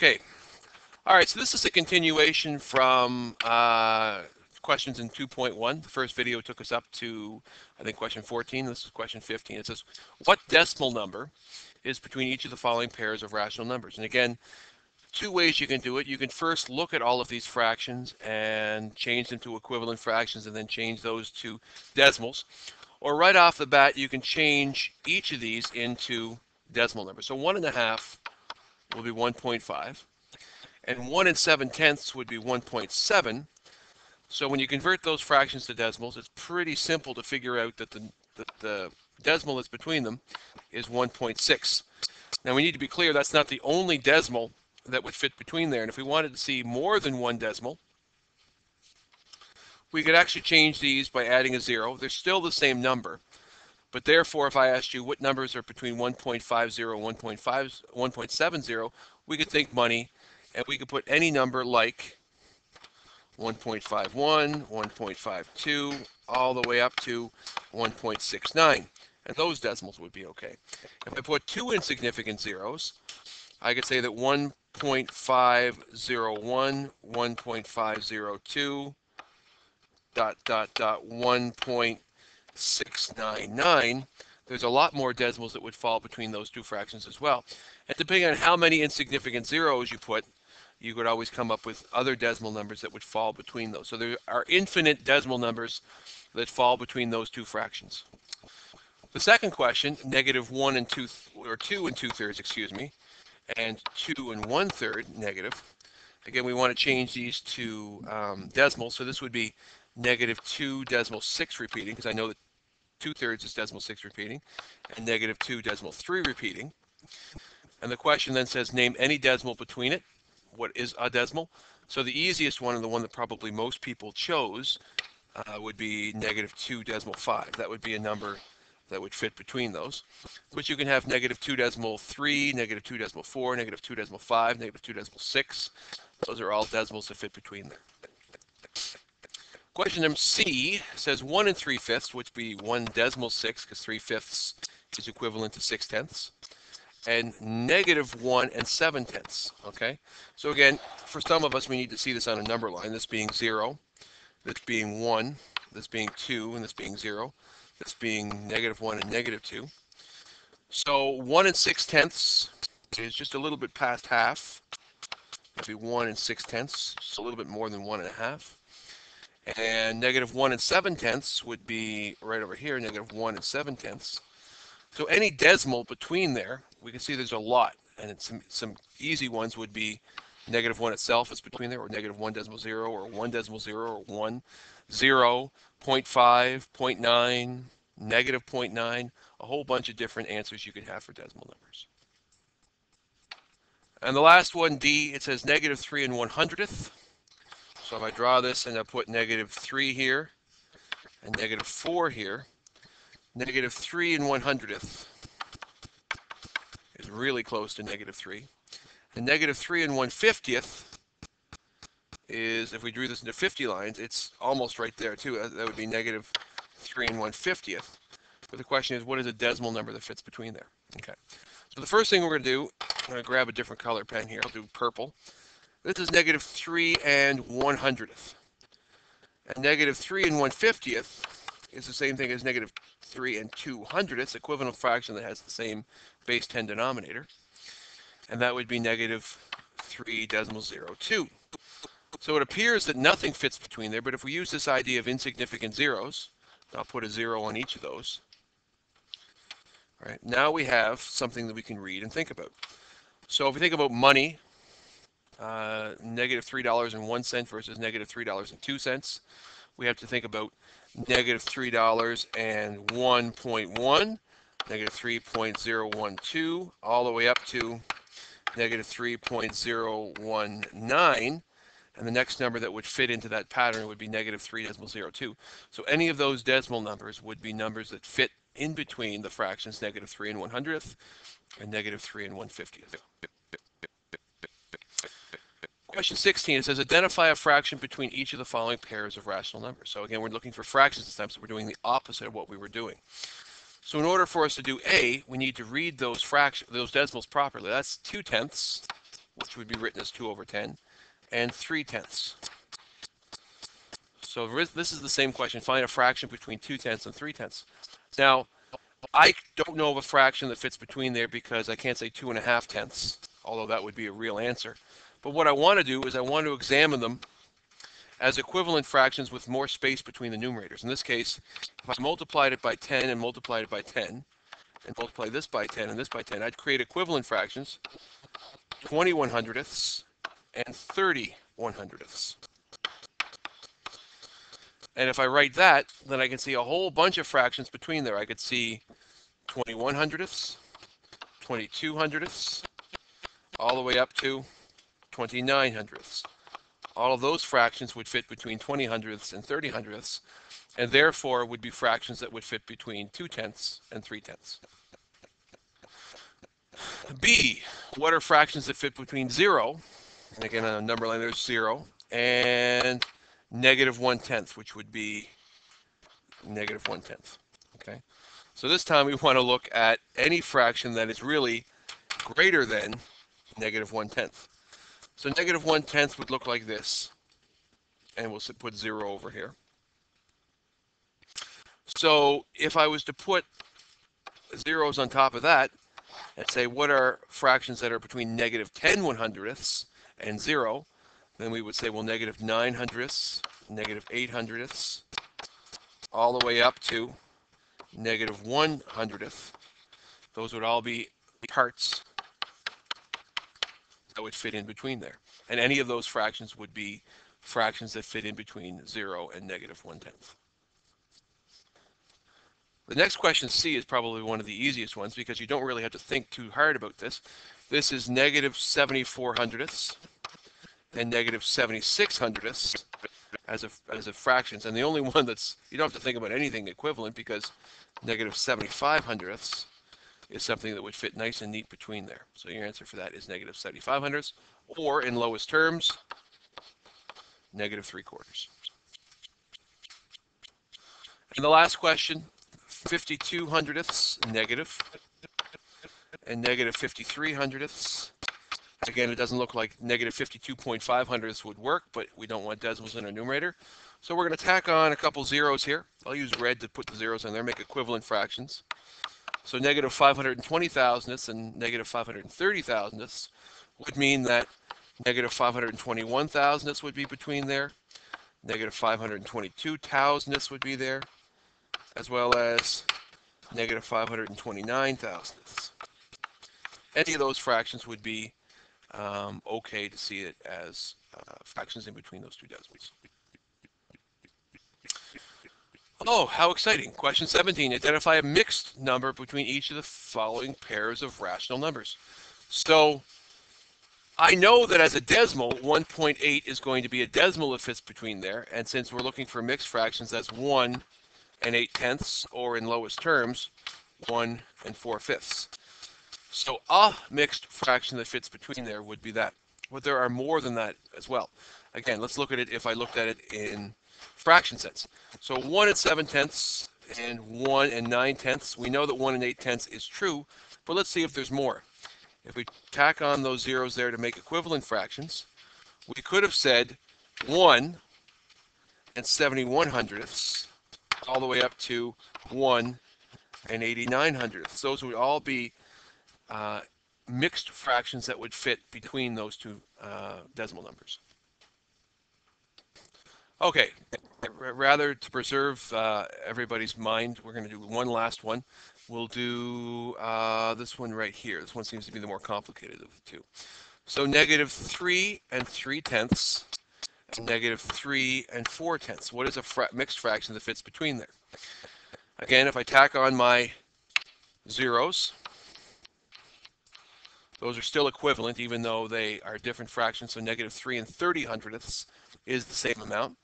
Okay. All right, so this is a continuation from questions in 2.1. The first video took us up to, I think, question 14. This is question 15. It says, what decimal number is between each of the following pairs of rational numbers? And again, two ways you can do it. You can first look at all of these fractions and change them to equivalent fractions and then change those to decimals. Or right off the bat, you can change each of these into decimal numbers. So 1.5 will be 1.5. And 1 7/10 would be 1.7. So when you convert those fractions to decimals, it's pretty simple to figure out that the decimal that's between them is 1.6. Now we need to be clear, that's not the only decimal that would fit between there. And if we wanted to see more than one decimal, we could actually change these by adding a 0. They're still the same number. But therefore, if I asked you what numbers are between 1.50 and 1.70, we could think money, and we could put any number like 1.51, 1.52, all the way up to 1.69. And those decimals would be okay. If I put two insignificant zeros, I could say that 1.501, 1.502, ... 1.699. There's a lot more decimals that would fall between those two fractions as well. And depending on how many insignificant zeros you put, you could always come up with other decimal numbers that would fall between those. So there are infinite decimal numbers that fall between those two fractions. The second question, negative 1 and 2, or 2 and 2/3, excuse me, and 2 and 1/3 negative. Again, we want to change these to decimals. So this would be negative 2 decimal 6 repeating, because I know that 2/3 is decimal 6 repeating, and negative 2 decimal 3 repeating. And the question then says, name any decimal between it. What is a decimal? So the easiest one, and the one that probably most people chose, would be negative 2 decimal 5. That would be a number that would fit between those. But you can have negative 2 decimal 3, negative 2 decimal 4, negative 2 decimal 5, negative 2 decimal 6. Those are all decimals that fit between there. Question number C says 1 3/5, which would be 1 decimal 6, because 3/5 is equivalent to 6/10, and negative 1 7/10. Okay, so again, for some of us, we need to see this on a number line. This being 0, this being 1, this being 2, and this being 0. This being negative 1 and negative 2. So 1 6/10 is just a little bit past half. That'd be 1 6/10, just a little bit more than 1.5. And negative 1 7/10 would be right over here, negative 1 7/10. So any decimal between there, we can see there's a lot. And it's some easy ones would be negative 1 itself is between there, or negative 1 decimal 0, or 1 decimal 0, or 1, 0, 0.5, 0.9, negative 0.9, a whole bunch of different answers you could have for decimal numbers. And the last one, D, it says negative 3 1/100th. So if I draw this and I put negative 3 here and negative 4 here, negative 3 1/100th is really close to negative 3. And negative 3 1/50th is, if we drew this into 50 lines, it's almost right there too. That would be negative 3 1/50th. But the question is, what is a decimal number that fits between there? Okay. So the first thing we're going to do, I'm going to grab a different color pen here. I'll do purple. This is negative 3 1/100th. And negative 3 1/50th is the same thing as negative 3 2/100th, equivalent fraction that has the same base 10 denominator. And that would be negative 3.02. So it appears that nothing fits between there, but if we use this idea of insignificant zeros, I'll put a 0 on each of those. All right, now we have something that we can read and think about. So if we think about money, negative $3.01 versus negative $3.02, we have to think about negative $3.01.1, negative 3.012, all the way up to negative 3.019. And the next number that would fit into that pattern would be negative 3.02. So any of those decimal numbers would be numbers that fit in between the fractions negative 3 1/100th and negative 3 1/50th. Question 16, it says identify a fraction between each of the following pairs of rational numbers. So again, we're looking for fractions this time, so we're doing the opposite of what we were doing. So in order for us to do A, we need to read those decimals properly. That's 2/10 which would be written as 2 over 10, and 3/10. So this is the same question. Find a fraction between 2/10 and 3/10. Now, I don't know of a fraction that fits between there because I can't say 2.5/10, although that would be a real answer. But what I want to do is I want to examine them as equivalent fractions with more space between the numerators. In this case, if I multiplied it by 10 and multiplied it by 10, and multiply this by 10 and this by 10, I'd create equivalent fractions, 20/100ths and 30/100ths. And if I write that, then I can see a whole bunch of fractions between there. I could see 21/100ths, 22/100ths, all the way up to 29/100ths. All of those fractions would fit between 20/100ths and 30/100ths, and therefore would be fractions that would fit between 2/10 and 3/10. B, what are fractions that fit between 0, and again on a number line there's 0, and -1/10, which would be -1/10. Okay, so this time we want to look at any fraction that is really greater than -1/10. So -1/10 would look like this, and we'll put 0 over here. So if I was to put zeros on top of that and say what are fractions that are between -10/100ths and 0, then we would say, well, -9/100ths, -8/100ths, all the way up to -1/100th. Those would all be parts that would fit in between there. And any of those fractions would be fractions that fit in between 0 and -1/10. The next question, C, is probably one of the easiest ones because you don't really have to think too hard about this. This is -74/100ths and -76/100ths as a fractions. And the only one that's, you don't have to think about anything equivalent because -75/100ths is something that would fit nice and neat between there. So your answer for that is -75/100ths, or in lowest terms, -3/4. And the last question, 52/100ths negative, and -53/100ths. Again, it doesn't look like -52.500ths would work, but we don't want decimals in our numerator. So we're going to tack on a couple zeros here. I'll use red to put the zeros in there, make equivalent fractions. So -520,000ths and -530,000ths would mean that -521,000ths would be between there, -522,000ths would be there, as well as -529,000ths. Any of those fractions would be okay to see it as fractions in between those two decimals. Oh, how exciting. Question 17. Identify a mixed number between each of the following pairs of rational numbers. So I know that as a decimal, 1.8 is going to be a decimal that fits between there. And since we're looking for mixed fractions, that's 1 and 8/10, or in lowest terms, 1 and 4/5. So a mixed fraction that fits between there would be that. But there are more than that as well. Again, let's look at it if I looked at it in fraction sense. So 1 and 7/10 and 1 and 9/10. We know that 1 and 8/10 is true, but let's see if there's more. If we tack on those zeros there to make equivalent fractions, we could have said 1 and 71/100ths, all the way up to 1 and 89/100ths. Those would all be mixed fractions that would fit between those two decimal numbers. Okay, rather to preserve everybody's mind, we're going to do one last one. We'll do this one right here. This one seems to be the more complicated of the two. So -3 and 3/10, and -3 and 4/10. What is a mixed fraction that fits between there? Again, if I tack on my zeros, those are still equivalent even though they are different fractions. So -3 and 30/100ths is the same amount.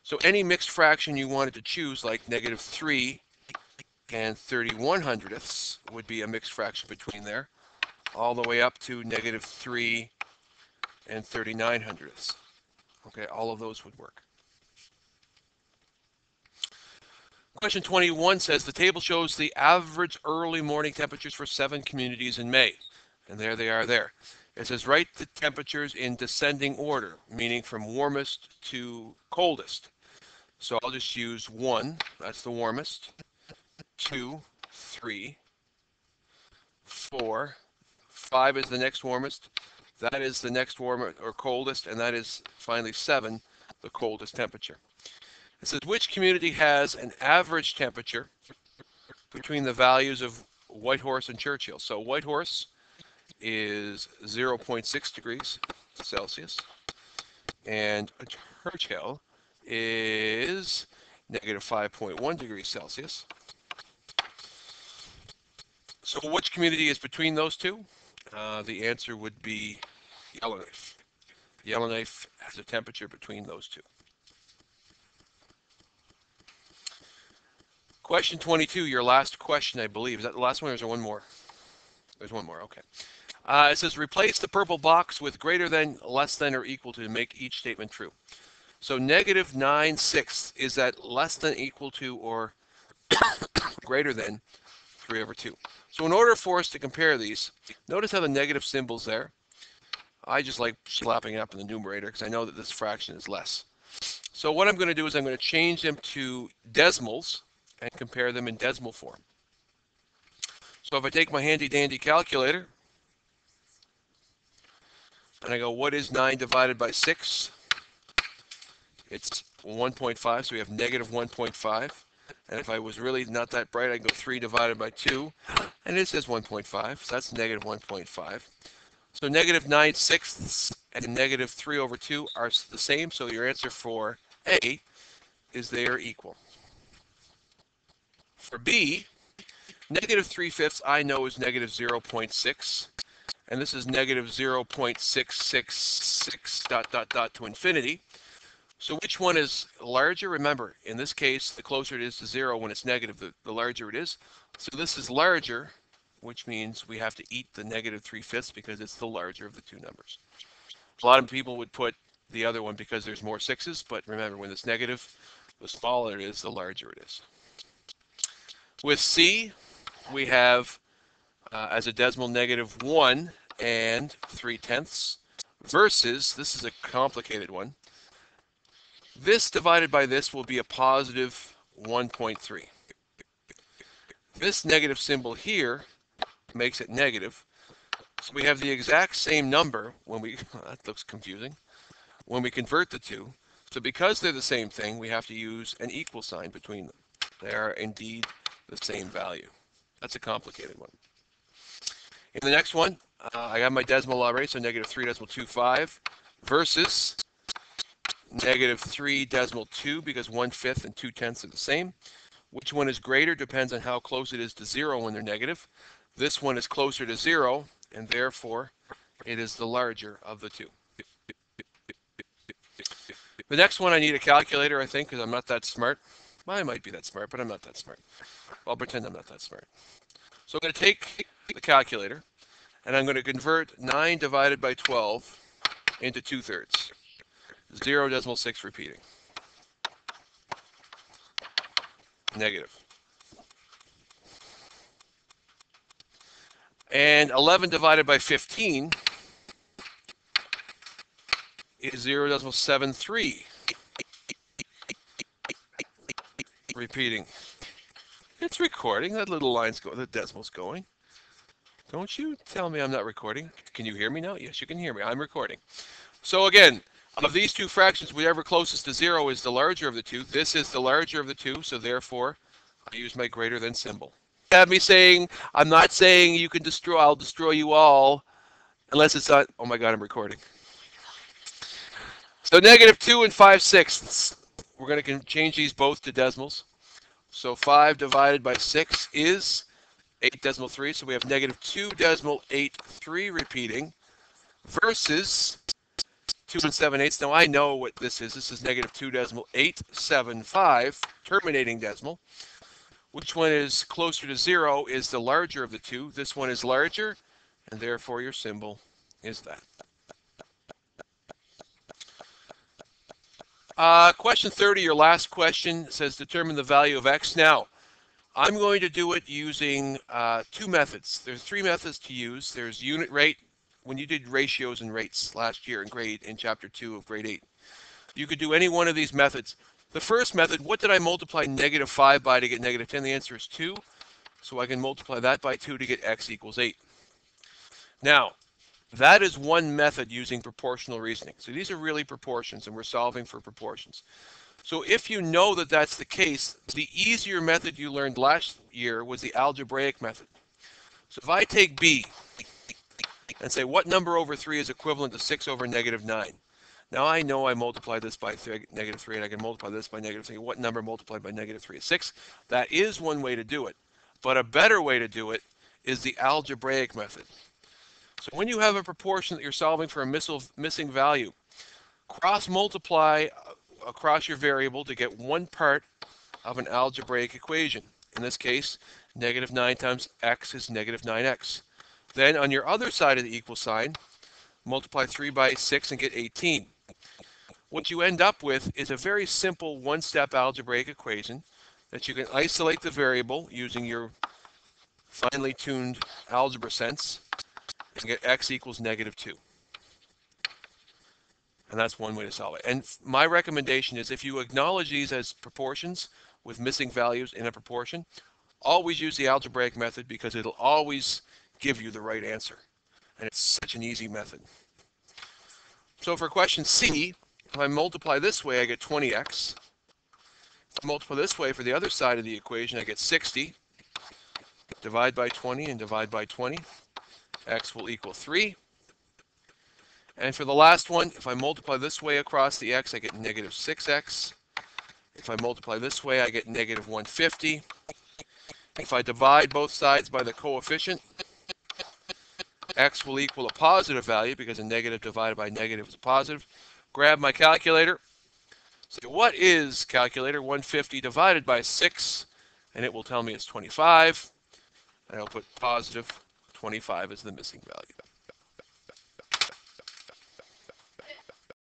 So any mixed fraction you wanted to choose, like -3 and 31/100ths, would be a mixed fraction between there, all the way up to -3 and 39/100ths. Okay, all of those would work. Question 21 says the table shows the average early morning temperatures for 7 communities in May. And there they are there. It says write the temperatures in descending order, meaning from warmest to coldest. So I'll just use 1, that's the warmest, 2, 3, 4, 5 is the next warmest, that is the next warmest or coldest, and that is finally 7, the coldest temperature. It says which community has an average temperature between the values of Whitehorse and Churchill. So Whitehorse is 0.6 degrees Celsius, and Churchill is negative 5.1 degrees Celsius. So which community is between those two? The answer would be Yellowknife. Yellowknife has a temperature between those two. Question 22, your last question, I believe. Is that the last one or is there one more? There's one more, okay. It says replace the purple box with greater than, less than, or equal to make each statement true. So negative 9/6, is that less than, equal to, or greater than 3/2? So in order for us to compare these, notice how the negative symbol's there. I just like slapping it up in the numerator because I know that this fraction is less. So what I'm going to do is I'm going to change them to decimals and compare them in decimal form. So if I take my handy dandy calculator and I go, what is 9 divided by 6? It's 1.5, so we have negative 1.5. And if I was really not that bright, I'd go 3 divided by 2, and it says 1.5, so that's negative 1.5. So negative 9/6 and negative 3/2 are the same, so your answer for A is they are equal. For B, negative 3/5 I know is negative 0.6, and this is negative 0.666 ... to infinity. So which one is larger? Remember, in this case, the closer it is to 0 when it's negative, the larger it is. So this is larger, which means we have to eat the negative 3/5 because it's the larger of the two numbers. A lot of people would put the other one because there's more 6's, but remember, when it's negative, the smaller it is, the larger it is. With C, we have as a decimal negative 1 and 3/10 versus, this is a complicated one, this divided by this will be a positive 1.3. This negative symbol here makes it negative. So we have the exact same number when we, that looks confusing, when we convert the two. So because they're the same thing, we have to use an equal sign between them. They are indeed the same value. That's a complicated one. In the next one, I got my decimal already, so negative 3.25 versus negative 3.2 because 1/5 and 2/10 are the same. Which one is greater depends on how close it is to 0 when they're negative. This one is closer to 0, and therefore it is the larger of the two. The next one I need a calculator, I think, because I'm not that smart. Well, I might be that smart, but I'm not that smart. I'll pretend I'm not that smart. So I'm going to take the calculator, and I'm going to convert 9 divided by 12 into 2/3. 0.6 repeating. Negative. And 11 divided by 15 is 0.73. Repeating. It's recording. That little line's going, the decimal's going. Don't you tell me I'm not recording. Can you hear me now? Yes, you can hear me. I'm recording. So again, of these two fractions, whatever closest to 0 is the larger of the two. This is the larger of the two, so therefore I use my greater than symbol. Have me saying, I'm not saying you can destroy, I'll destroy you all, unless it's not, oh my God, I'm recording. So negative 2 and 5/6. We're going to change these both to decimals. So 5 divided by 6 is 8.3. So we have negative 2.83 repeating versus 2 and 7/8. Now I know what this is. This is negative 2.875, terminating decimal. Which one is closer to 0 is the larger of the two. This one is larger, and therefore your symbol is that. Question 30, your last question, says determine the value of x. Now, I'm going to do it using two methods. There's three methods to use. There's unit rate, when you did ratios and rates last year in chapter 2 of grade 8. You could do any one of these methods. The first method, what did I multiply negative 5 by to get negative 10? The answer is 2. So I can multiply that by 2 to get x equals 8. Now, that is one method using proportional reasoning. So these are really proportions, and we're solving for proportions. So if you know that that's the case, the easier method you learned last year was the algebraic method. So if I take b and say what number over 3 is equivalent to 6 over negative 9? Now I know I multiply this by negative 3, and I can multiply this by negative 3. What number multiplied by negative 3 is 6? That is one way to do it. But a better way to do it is the algebraic method. So when you have a proportion that you're solving for a missing value, cross-multiply across your variable to get one part of an algebraic equation. In this case, negative 9 times x is negative 9x. Then on your other side of the equal sign, multiply 3 by 6 and get 18. What you end up with is a very simple one-step algebraic equation that you can isolate the variable using your finely tuned algebra sense and get x equals negative 2. And that's one way to solve it. And my recommendation is if you acknowledge these as proportions with missing values in a proportion, always use the algebraic method because it'll always give you the right answer. And it's such an easy method. So for question C, if I multiply this way, I get 20x. If I multiply this way for the other side of the equation, I get 60. Divide by 20 and divide by 20. X will equal 3. And for the last one, if I multiply this way across the x, I get negative 6x. If I multiply this way, I get negative 150. If I divide both sides by the coefficient, x will equal a positive value because a negative divided by negative is positive. Grab my calculator. So what is, calculator, 150 divided by 6? And it will tell me it's 25. And I'll put positive 25 as the missing value.